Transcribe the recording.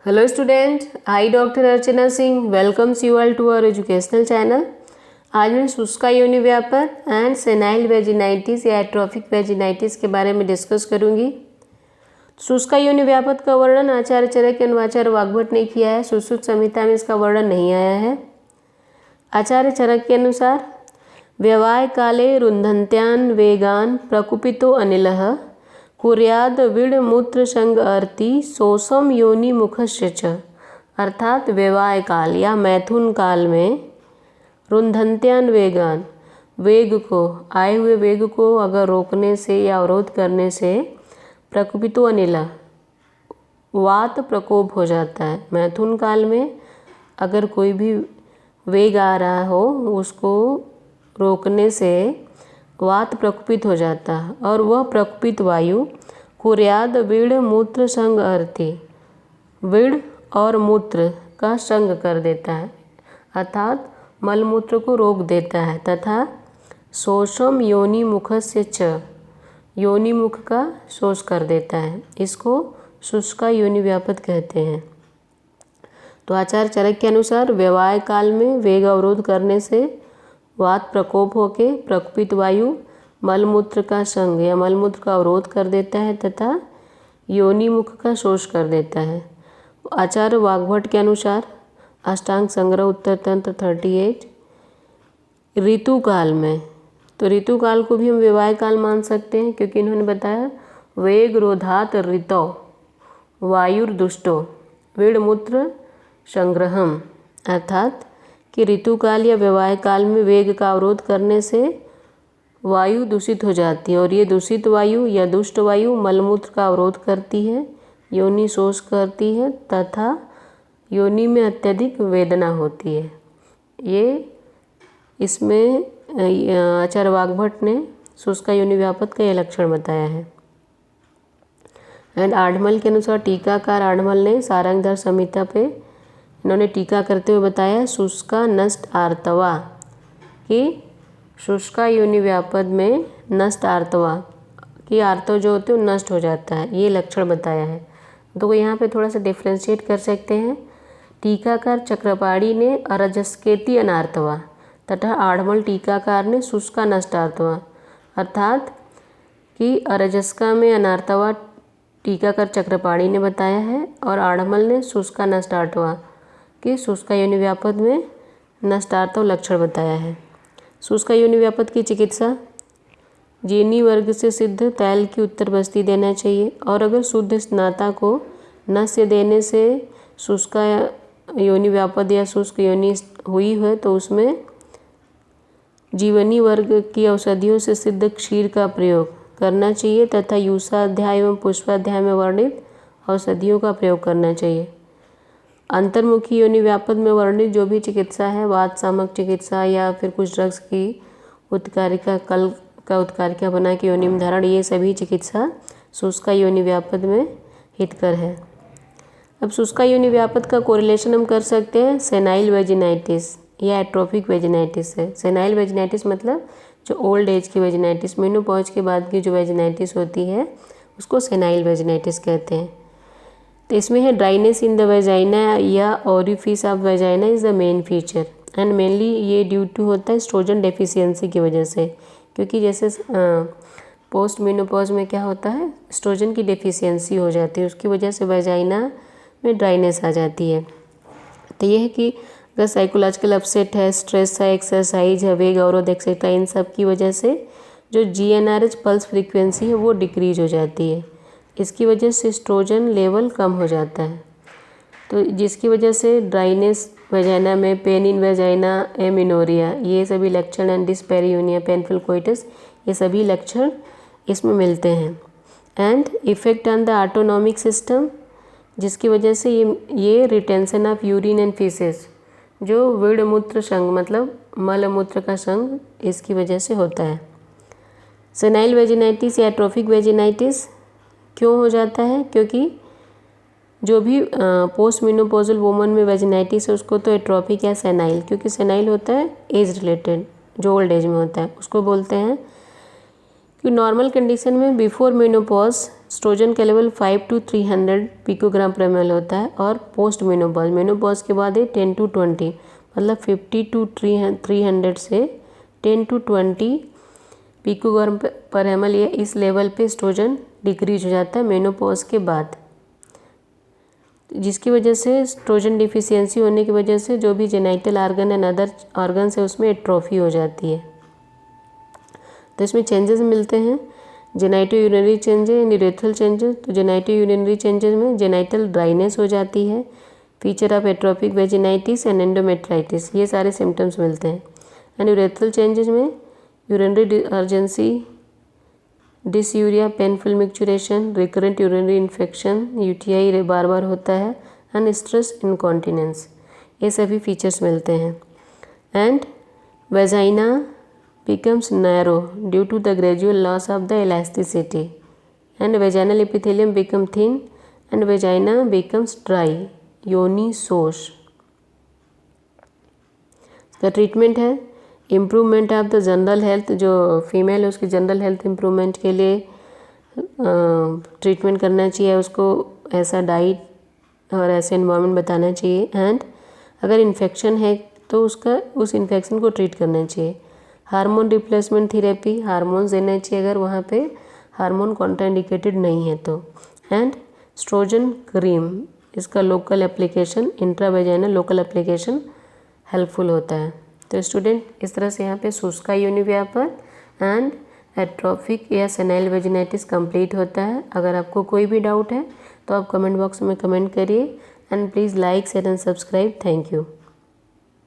Hello student, I Dr. Archana Singh welcomes you all to our educational channel. आज मैं शुष्का योनि व्यापर and senile vaginitis या atrophic vaginitis के बारे में डिस्कस करूंगी। शुष्का योनि व्यापक का वर्णन आचार्य चरक एवं आचार्य वाग्भट ने किया है। सुश्रुत संहिता में इसका वर्णन नहीं आया है। आचार्य चरक के अनुसार व्यवाय काले रुन्धन्त्यान वेगान प्रकुपितो अनिलः कुर्याद विड मूत्र संग अर्ति शोषम योनि मुखस्य च। अर्थात व्यवाय काल या मैथुन काल में रुन्धन्त्यान वेगान वेग को आए हुए वेग को अगर रोकने से या अवरोध करने से प्रकुपितो अनिला वात प्रकोप हो जाता है। मैथुन काल में अगर कोई भी वेग आ रहा हो उसको रोकने से वात प्रकुपित हो जाता है और वह प्रकुपित वायु कुर्याद विड़ मूत्र संग अर्ति विड़ और मूत्र का संग कर देता है अर्थात मलमूत्र को रोक देता है तथा शोषम योनि मुखस्य च योनि मुख का शोष कर देता है। इसको शुष्का योनि व्यापक कहते हैं। तो आचार्य चरक के अनुसार व्यवाय काल में वेग अवरोध करने से वात प्रकोप होके प्रकुपित वायु मलमूत्र का संग या मलमूत्र का अवरोध कर देता है तथा योनि मुख का शोष कर देता है। आचार्य वाग्भट के अनुसार अष्टांग संग्रह उत्तर तंत्र 38 ऋतु काल में, तो ऋतु काल को भी हम व्यवाय काल मान सकते हैं क्योंकि इन्होंने बताया वेग रोधात ऋतौ वायुर्दुष्टो विड़मूत्र संग्रहम, अर्थात कि ऋतु काल या व्यवाय काल में वेग का अवरोध करने से वायु दूषित हो जाती है और ये दूषित वायु या दुष्ट वायु मलमूत्र का अवरोध करती है, योनि शोष करती है तथा योनि में अत्यधिक वेदना होती है। ये इसमें आचार्य वाग्भट ने शुष्का योनि व्यापक का यह लक्षण बताया है। एंड आढ़मल के अनुसार टीकाकार आढ़मल ने सारंगधर संहिता पे इन्होंने टीका करते हुए बताया शुष्का नष्ट आर्तवा कि शुष्का योनि व्यापद में नष्ट आर्तवा कि आर्तव जो होते हैं नष्ट हो जाता है, ये लक्षण बताया है। तो यहाँ पे थोड़ा सा डिफ्रेंशिएट कर सकते हैं। टीकाकार चक्रपाणी ने अरजस्केती अनार्तवा तथा आढ़मल टीकाकार ने शुष्का नष्ट आर्तवा, अर्थात कि अरजस्का में अनार्तवा टीकाकार चक्रपाणी ने बताया है और आढ़मल ने शुष्का नष्ट आर्तवा कि शुष्का योनि व्यापद में नष्टार्तव लक्षण बताया है। शुष्का योनि व्यापद की चिकित्सा जीनी वर्ग से सिद्ध तैल की उत्तर बस्ती देना चाहिए और अगर शुद्ध स्नाता को नस्य देने से शुष्का योनि व्यापद या शुष्क योनि हुई है तो उसमें जीवनी वर्ग की औषधियों से सिद्ध क्षीर का प्रयोग करना चाहिए तथा यूषाध्याय एवं पुष्पाध्याय में वर्णित औषधियों का प्रयोग करना चाहिए। अंतर्मुखी योनि व्यापद में वर्णित जो भी चिकित्सा है वात सामक चिकित्सा या फिर कुछ ड्रग्स की उत्कारिका कल का उत्कारिका बना के योनि में धारण, ये सभी चिकित्सा शुष्का योनि व्यापद में हितकर है। अब शुष्का योनि व्यापद का कोरिलेशन हम कर सकते हैं सेनाइल वेजिनाइटिस या एट्रोफिक वेजिनाइटिस से। सेनाइल वेजिनाइटिस मतलब जो ओल्ड एज की वेजिनाइटिस, मेनोपॉज के बाद की जो वेजिनाइटिस होती है उसको सेनाइल वेजिनाइटिस कहते हैं। तो इसमें है ड्राइनेस इन द वेजाइना या orifice of vagina is the main feature and mainly ये ड्यू टू होता है एस्ट्रोजन डेफिशिएंसी की वजह से, क्योंकि जैसे पोस्ट मेनोपॉज में क्या होता है एस्ट्रोजन की डेफिशिएंसी हो जाती है, उसकी वजह से वेजाइना में ड्राइनेस आ जाती है। तो ये है कि अगर साइकोलॉजिकल अपसेट है, स्ट्रेस है, एक्सरसाइज है, वेग अवरोध एक्सेट्रा, इन सब की वजह से जो GnRH पल्स फ्रीक्वेंसी है वो डिक्रीज हो जाती है। इसकी वजह से एस्ट्रोजन लेवल कम हो जाता है, तो जिसकी वजह से ड्राइनेस वेजाइना में, पेन इन वेजाइना, एमिनोरिया, ये सभी लक्षण एंड डिस्पेरियूनिया, पेनफुल कोइटस, ये सभी लक्षण इसमें मिलते हैं। And effect on the autonomic system, जिसकी वजह से ये retention of urine and faeces, जो विड़ मूत्र संग मतलब मल मूत्र का संग, इसकी वजह से होता है। सेनाइल वेजिनाइटिस या एट्रोफिक वेजिनाइटिस क्यों हो जाता है? क्योंकि जो भी पोस्ट मेनोपॉजल वुमन में वेजिनाइटिस है उसको तो एट्रोफिक या सेनाइल, क्योंकि सेनाइल होता है एज रिलेटेड, जो ओल्ड एज में होता है, उसको बोलते हैं कि नॉर्मल कंडीशन में बिफोर मेनोपॉज एस्ट्रोजन का लेवल 5 to 300 पिकोग्राम पर ml होता है, और पोस्ट मेनोपॉज के बाद 10 to 20 मतलब 50 to 300 से 10 to 20 पिकोग्राम पर ml या इस लेवल पे एस्ट्रोजन डिक्रीज हो जाता है मेनोपॉज के बाद, जिसकी वजह से एस्ट्रोजन डिफिशियंसी होने की वजह से जो भी genital organ and other organs है उसमें एट्रोफी हो जाती है। तो इसमें चेंजेस मिलते हैं, genito urinary changes and urethral changes. तो जेनाइटो यूरिनरी चेंजेस में जेनाइटल ड्राइनेस हो जाती है, feature of atrophic vaginitis and endometritis, ये सारे सिम्टम्स मिलते हैं। एंड यूरेथ्रल चेंजेस में urinary urgency, dysuria, painful micturition, recurrent urinary infection, UTI बार बार होता है, एंड स्ट्रेस इनकॉन्टिनेंस, ये सभी फीचर्स मिलते हैं। And vagina becomes narrow due to the gradual loss of the elasticity, and vaginal epithelium become thin and vagina becomes dry, yoni source. The treatment है improvement of the general health, जो female है उसकी general health improvement के लिए treatment करना चाहिए, उसको ऐसा डाइट और ऐसे इन्वायरमेंट बताना चाहिए। एंड अगर इन्फेक्शन है तो उस इन्फेक्शन को ट्रीट करना चाहिए। हार्मोन रिप्लेसमेंट थेरेपी, हार्मोन्स देना चाहिए अगर वहाँ पे हार्मोन कॉन्ट्राइंडिकेटेड नहीं है तो। एंड एस्ट्रोजन क्रीम, इसका local application, intravaginal local application helpful होता है। तो स्टूडेंट, इस तरह से यहाँ पे शुष्का यूनिव्यापन एंड एट्रोफिक या सेनाइल वेजिनाइटिस कंप्लीट होता है। अगर आपको कोई भी डाउट है तो आप कमेंट बॉक्स में कमेंट करिए, and please like, share and subscribe. Thank you.